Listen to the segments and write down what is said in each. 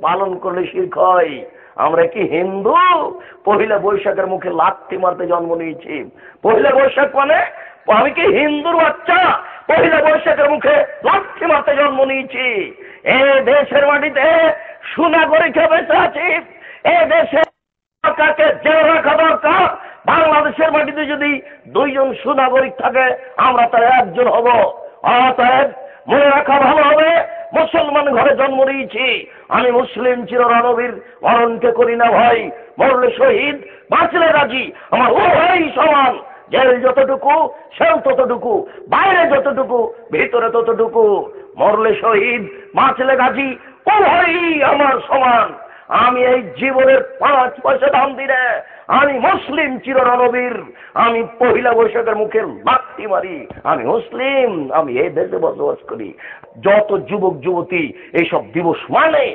পালন করলে শিরক হয়। আমরা কি হিন্দু? পহিলা বৈশাখের মুখে লাথি মারতে জন্ম নিয়েছি। পহিলা বৈশাখ মানে আমি কি হিন্দুর বাচ্চা? পহিলা বৈশাখের মুখে লাথি মারতে জন্ম নিয়েছি। এ দেশের মাটিতে সুনাগরিক বেঁচে আছি। এ দেশে সরকারকে জেলে রাখা দরকার। বাংলাদেশের মাটিতে যদি 2 জন সুনাগরিক থাকে, আমরা তার 1 জন হব। অতএব মনে রাখা ভালো হবে, মুসলমান ঘরে জন্ম নিয়েছি, আমি মুসলিম চিররণবীর মরণকে করি না ভয়। মরলে শহীদ, বাঁচলে রাজি, আমার উভয় সমান। জেল যতটুকু সেও ততটুকু, বাইরে যতটুকু ভিতরে ততটুকু। মরলে শহীদ, বাঁচলে গাজী, উভয়ই আমার সমান। আমি এই জীবনের 5 পয়সা দাম দিলে আমি মুসলিম চিররণবীর। আমি পহিলা বৈশাখের মুখে লাথি মারি, আমি মুসলিম, আমি এই দেশে বসবাস করি। যত যুবক যুবতী এইসব দিবস মানে,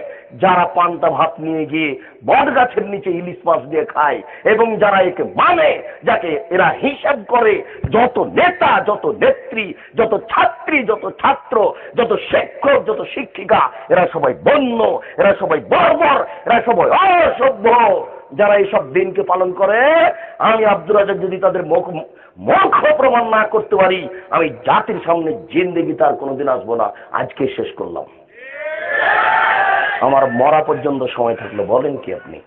যারা পান্তা ভাত নিয়ে গিয়ে বট গাছের নিচে ইলিশ মাছ দিয়ে খায়, এবং যারা একে মানে, যাকে এরা হিসাব করে, যত নেতা, যত নেত্রী, যত ছাত্রী, যত ছাত্র, যত শিক্ষক, যত শিক্ষিকা, এরা সবাই বন্য, এরা সবাই বর্বর, এরা সবাই অসভ্য। যারা এইসব দিনকে পালন করে, আমি আব্দুর রাজ্জাক যদি তাদের মুখ প্রমাণ না করতে পারি, আমি জাতির সামনে জিন্দেগি তার কোনোদিন আসবো না। আজকে শেষ করলাম, আমার মরা পর্যন্ত সময় থাকলো। বলেন কি আপনি?